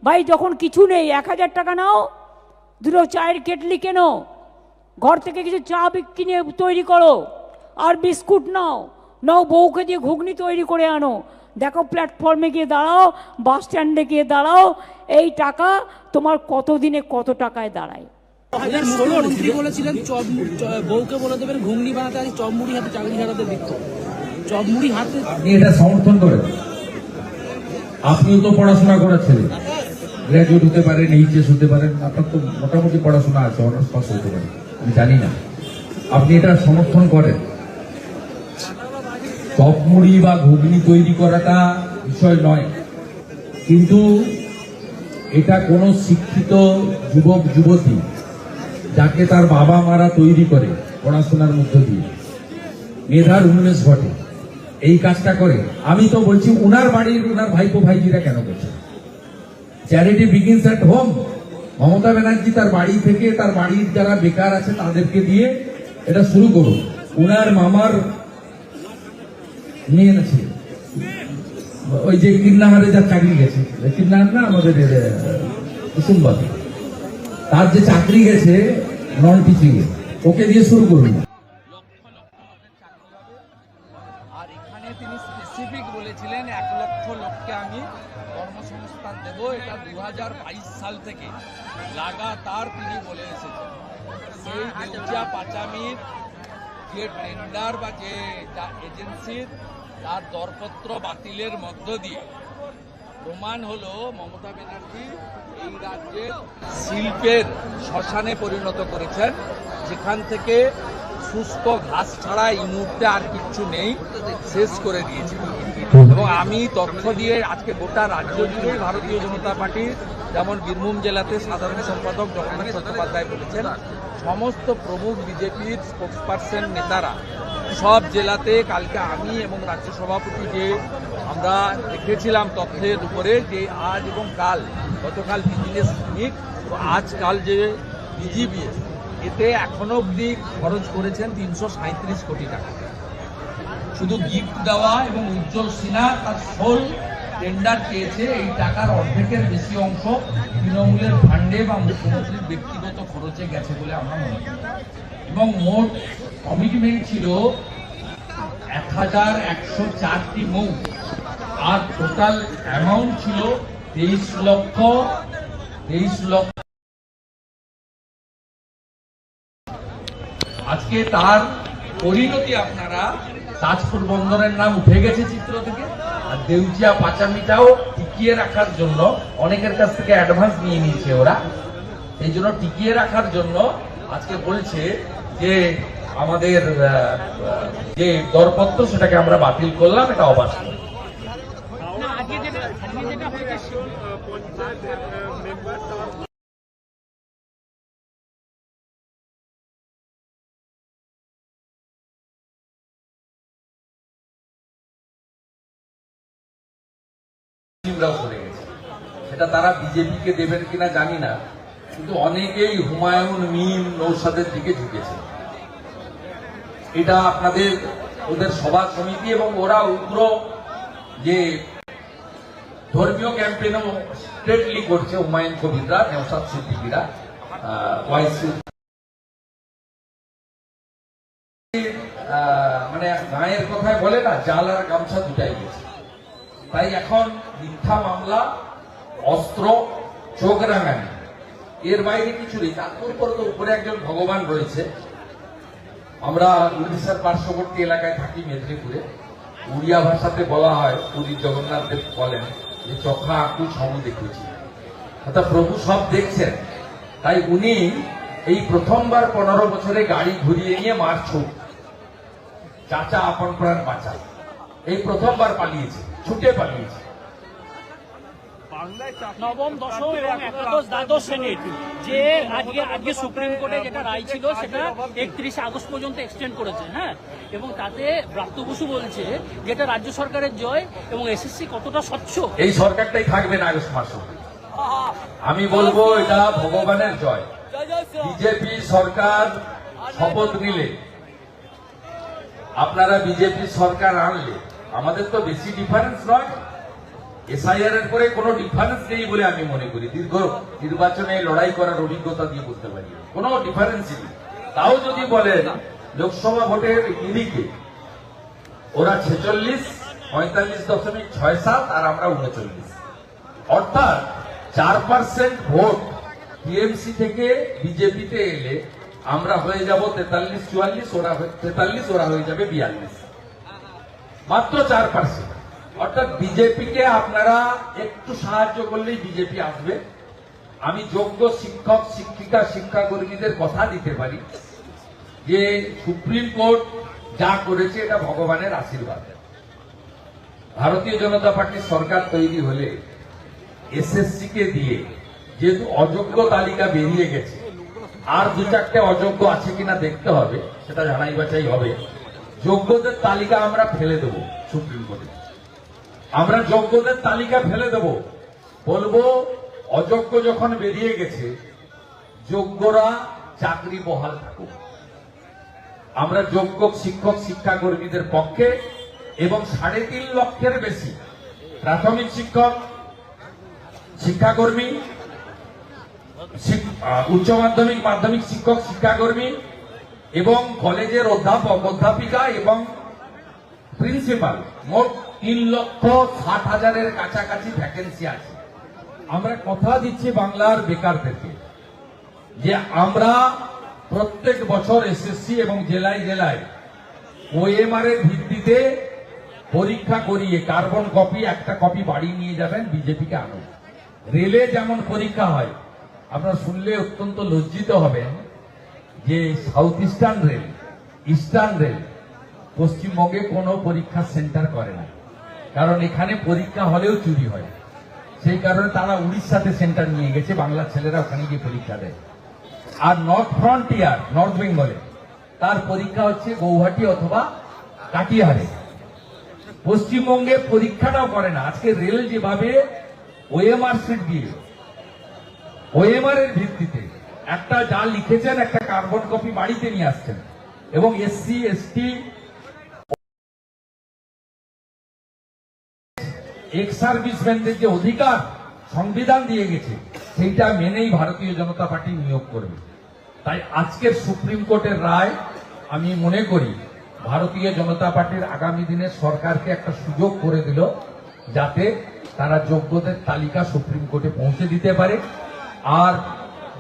ভাই যখন কিছু নেই 1000 টাকা নাও, দুটো চায়ের কেটলি কেনো, ঘর থেকে কিছু চা কিনে তৈরি করো, আর বিস্কুট নাও, নাও বউকে দিয়ে ঘুগনি তৈরি করে আনো, দেখো প্ল্যাটফর্মে গিয়ে দাঁড়াও, বাস স্ট্যান্ডে গিয়ে দাঁড়াও, এই টাকা তোমার কত দিনে কত টাকায় দাঁড়ায়। মুখ্যমন্ত্রী বলেছিলেন বউকে বলে দেবেন ঘুগনি বানাতে, আজ চপমুড়ি হাতে চাকরি হারাতে বিক্ষোভ। চপমুড়ি হাতে আপনি এটা সমর্থন করেন? আপনিও তো পড়াশোনা করেছেন, গ্র্যাজুয়েট হতে পারেন, এইচএস হতে পারেন, আপনার তো মোটামুটি পড়াশোনা আছে, অনার্স পাস হতে পারেন, আমি জানি না। আপনি এটা সমর্থন করেন? চপমুড়ি বা ঘুগনি তৈরি করাটা বিষয় নয়, কিন্তু এটা কোনো শিক্ষিত যুবক যুবতী যাকে তার বাবা মারা তৈরি করে পড়াশোনার মধ্য দিয়ে, মেধার উন্মেষ ঘটে, এই কাজটা করে। আমি তো বলছি উনার বাড়ির উনার ভাইপো ভাইজিরা কেন করছে? Charity begins at home. Mamata Banerjee তার বাড়ি থেকে, তার বাড়ির যারা বেকার আছে তাদেরকে দিয়ে এটা শুরু করুন। উনার মামার মেয়ে আছে, ওই যে কিন্নাহারে যার চাকরি গেছে, কিন্নাহার না আমাদের কুসুমবাদ, তার যে চাকরি গেছে নন টিচিং এ, ওকে দিয়ে শুরু করুন। আর এখানে তিনি স্পেসিফিক বলেছিলেন 1 লক্ষ লোককে আমি কর্মসংস্থান দেব। এটা 2022 সাল থেকে লাগাতার তিনি বলে এসেছেন। সেই দেউচিয়া পাচামির যে টেন্ডার বা যে এজেন্সির তার দরপত্র বাতিলের মধ্য দিয়ে প্রমাণ হলো মমতা ব্যানার্জি এই রাজ্যে শিল্পের শ্মশানে পরিণত করেছেন, যেখান থেকে শুষ্ক ঘাস ছাড়া এই মুহূর্তে আর কিচ্ছু নেই, শেষ করে দিয়েছে। এবং আমি তথ্য দিয়ে আজকে গোটা রাজ্য জুড়েই ভারতীয় জনতা পার্টির, যেমন বীরভূম জেলাতে সাধারণ সম্পাদক জগন্নাথ চট্টোপাধ্যায় বলেছেন, সমস্ত প্রমুখ বিজেপির স্পোক্সপারসন নেতারা সব জেলাতে, কালকে আমি এবং রাজ্য সভাপতি যে আমরা দেখেছিলাম তথ্যের উপরে যে আজ এবং কাল, গতকাল বিজনেস মিট, আজকাল যে বিজিবিএস, এতে এখনো অব্দি খরচ করেছেন 337 কোটি টাকা। শুধু গিফট দেওয়া এবং উজ্জ্বল সিনহা তার সোল টেন্ডার চেয়েছে, এই টাকার অর্ধেকের বেশি অংশ তৃণমূলের ফান্ডে বা মুখ্যমন্ত্রীর ব্যক্তিগত খরচে গেছে বলে আমরা মনে করি। এবং মোট কমিটমেন্ট ছিল 1104টি মৌ, আর টোটাল অ্যামাউন্ট ছিল 23 লক্ষ। আজকে তার পরিণতি আপনারা, তাজপুর বন্দরের নাম উঠে গেছে চিত্র থেকে, আর দেউচিয়া পাচামিটাও টিকিয়ে রাখার জন্য অনেকের কাছ থেকে অ্যাডভান্স নিয়ে নিয়েছে ওরা, এই জন্য টিকিয়ে রাখার জন্য আজকে বলছে যে আমাদের যে দরপত্র সেটাকে আমরা বাতিল করলাম, এটা অবাস্তব। সেটা তারা বিজেপিকে দেবেন কিনা জানি না, কিন্তু অনেকেই হুমায়ুন মিম নৌসাদের দিকে ঝুঁকেছে। এটা আপনাদের ওদের সভা সমিতি এবং ওরা উগ্র যে ধর্মীয় ক্যাম্পেইনও স্ট্রেটলি করছে, হুমায়ুন কবিররা, নৌসাদ সিদ্দিকীরা, ওয়াইসি, মানে গায়ের কথায় বলে না, জাল আর গামছা দুটাই গেছে। তাই এখন মিথ্যা মামলা, অস্ত্র, চোখ রাঙানি, এর বাইরে কিছু নেই। তারপর তো উপরে একজন ভগবান রয়েছে। আমরা উড়িষ্যার পার্শ্ববর্তী এলাকায় থাকি, মেদিনীপুরে। উড়িয়া ভাষাতে বলা হয়, পুরীর জগন্নাথ দেব বলেন যে চোখা আঁকু ছমু দেখেছি, অর্থাৎ প্রভু সব দেখছেন। তাই উনি এই প্রথমবার 15 বছরে গাড়ি ঘুরিয়ে নিয়ে মার ছুট, চাচা আপন প্রাণ বাঁচা, এই প্রথমবার পালিয়েছে, ছুটে পালিয়েছে। নবম, দশম এবং একাদশ দ্বাদশ শ্রেণীর যে আজকে সুপ্রিম কোর্টে যেটা রায় ছিল সেটা 31 আগস্ট পর্যন্ত এক্সটেন্ড করেছে। হ্যাঁ, এবং তাতে ব্রাত্য বসু বলছে যেটা রাজ্য সরকারের জয় এবং এসএসসি কতটা স্বচ্ছ। এই সরকারটাই থাকবে না আগস্ট মাসে। আমি বলবো এটা ভগবানের জয়। বিজেপি সরকার শপথ নিলে, আপনারা বিজেপি সরকার আনলে, আমাদের তো বেশি ডিফারেন্স নয়। এসআইআর এর পরে কোনো ডিফারেন্স নেই বলে আমি মনে করি। দীর্ঘ নির্বাচনে লড়াই করার অভিজ্ঞতা দিয়ে বলতে পারি কোনো ডিফারেন্স নেই। তাও যদি বলেন লোকসভা ভোটের নিরিখে ওরা 46, 45.67 আর আমরা 39, অর্থাৎ 4% ভোট টিএমসি থেকে বিজেপিতে এলে আমরা হয়ে যাব 43-44, ওরা 43, ওরা হয়ে যাবে 42, মাত্র 4%। অর্থাৎ বিজেপিকে আপনারা একটু সাহায্য করলেই বিজেপি আসবে। আমি যোগ্য শিক্ষক, শিক্ষিকা, শিক্ষাকর্মীদের কথা দিতে পারি যে সুপ্রিম কোর্ট যা করেছে এটা ভগবানের আশীর্বাদ। ভারতীয় জনতা পার্টির সরকার তৈরি হলে এসএসসি কে দিয়ে যেহেতু অযোগ্য তালিকা বেরিয়ে গেছে, আর 2-4টে অযোগ্য আছে কিনা দেখতে হবে, সেটা জানাই বাছাই হবে। যোগ্যদের তালিকা আমরা ফেলে দেব সুপ্রিম কোর্টে, আমরা যোগ্যদের তালিকা ফেলে দেব, বলবো অযোগ্য যখন বেরিয়ে গেছে যোগ্যরা চাকরি বহাল থাকুক। আমরা যোগ্য শিক্ষক, শিক্ষাকর্মীদের পক্ষে এবং 3.5 লক্ষের বেশি প্রাথমিক শিক্ষক, শিক্ষাকর্মী, উচ্চ মাধ্যমিক, মাধ্যমিক শিক্ষক, শিক্ষাকর্মী এবং কলেজের অধ্যাপক, অধ্যাপিকা এবং প্রিন্সিপাল, মোট 3,60,000-এর কাছাকাছি ভ্যাকেন্সি আছে। আমরা কথা দিচ্ছি বাংলার বেকারদেরকে যে আমরা প্রত্যেক বছর এসএসসি এবং জেলায় জেলায় ওএমআর এর ভিত্তিতে পরীক্ষা করিয়ে কার্বন কপি, একটা কপি বাড়ি নিয়ে যাবেন, বিজেপিকে আনুন। রেলে যেমন পরীক্ষা হয়, আপনারা শুনলে অত্যন্ত লজ্জিত হবেন যে south eastern rail, eastern rail পশ্চিমবঙ্গে কোনো পরীক্ষা সেন্টার করে না, কারণ এখানে পরীক্ষা হলেও চুরি হয়। সেই কারণে তারা উড়িষ্যাতে সেন্টার নিয়ে গেছে, বাংলার ছেলেরা ওখানে গিয়ে পরীক্ষা দেয়। আর নর্থ ফ্রন্টিয়ার, নর্থ বেঙ্গলে, তার পরীক্ষা হচ্ছে গৌহাটি অথবা কাটিহারে। পশ্চিমবঙ্গে পরীক্ষাটাও করে না। আজকে রেল যেভাবে ওএমআর সিট দিয়ে ওএমআর এর ভিত্তিতে একটা যা লিখেছেন একটা কার্বন কপি বাড়িতে নিয়ে আসছেন, এবং এসসি এসটি এক্স সার্ভিসম্যানদের যে অধিকার সংবিধান দিয়ে গেছে সেইটা মেনেই ভারতীয় জনতা পার্টি নিয়োগ করবে। তাই আজকের সুপ্রিম কোর্টের রায় আমি মনে করি ভারতীয় জনতা পার্টির আগামী দিনের সরকারকে একটা সুযোগ করে দিল, যাতে তারা যোগ্যদের তালিকা সুপ্রিম কোর্টে পৌঁছে দিতে পারে আর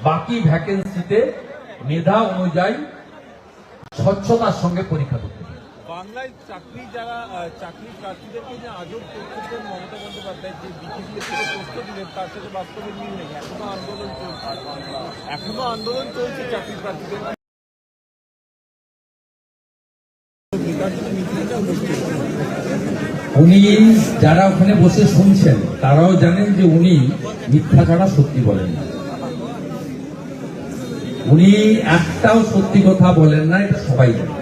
বাকি ভ্যাকেন্সিতে মেধা অনুযায়ী স্বচ্ছতার সঙ্গে পরীক্ষা করতে পারে। বাংলায় চাকরি প্রার্থীদেরকে যে আজব তথ্য মমতা বন্দ্যোপাধ্যায় যে বিজেপি থেকে প্রশ্ন দিলেন তার সাথে বাস্তবে মিল নেই। এখনো আন্দোলন চলছে চাকরি প্রার্থীদের। উনি যারা ওখানে বসে শুনছেন তারাও জানেন যে উনি মিথ্যা ছাড়া সত্যি বলেন না। উনি একটাও সত্যি কথা বলেন না, এটা সবাই জানে।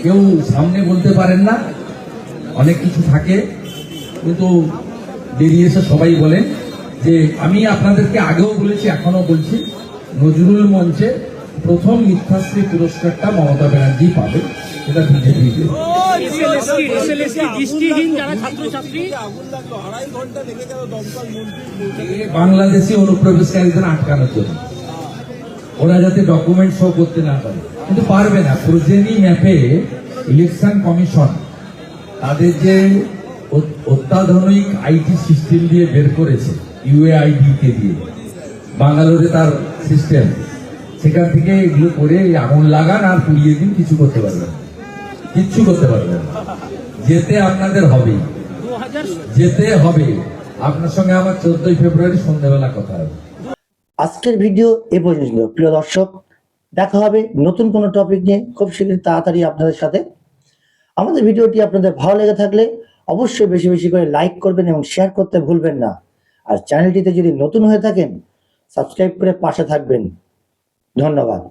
কেউ সামনে বলতে পারেন না, অনেক কিছু থাকে, কিন্তু বেরিয়ে এসে সবাই বলেন যে আমি আপনাদেরকে আগেও বলেছি, এখনো বলছি, নজরুল মঞ্চে প্রথম মিথ্যাশ্রী পুরস্কারটা মমতা ব্যানার্জি পাবে, এটা বিজেপি। বাংলাদেশি অনুপ্রবেশকারীদের আটকানোর জন্য, ওরা যাতে ডকুমেন্ট শো করতে না পারে, কিন্তু পারবে না। প্রজেনি ম্যাপে ইলেকশন কমিশন তাদের যে অত্যাধুনিক আইটি সিস্টেম দিয়ে বের করেছে, ইউএআইডি কে দিয়ে, বাঙ্গালোরে তার সিস্টেম, সেখান থেকে এগুলো করে আগুন লাগান আর পুড়িয়ে দিন, কিছু করতে পারবেন, কিচ্ছু করতে পারবেন। যেতে আপনাদের হবে, যেতে হবে। আপনার সঙ্গে আমার 14ই ফেব্রুয়ারি সন্ধ্যাবেলা কথা হবে। আজকের ভিডিও এ পর্যন্ত। প্রিয় দর্শক, দেখা হবে নতুন কোনো টপিক নিয়ে খুব শীঘ্রই, তাড়াতাড়ি আপনাদের সাথে। আমাদের ভিডিওটি আপনাদের ভালো লেগে থাকলে অবশ্যই বেশি বেশি করে লাইক করবেন এবং শেয়ার করতে ভুলবেন না। আর চ্যানেলটিতে যদি নতুন হয়ে থাকেন সাবস্ক্রাইব করে পাশে থাকবেন। ধন্যবাদ।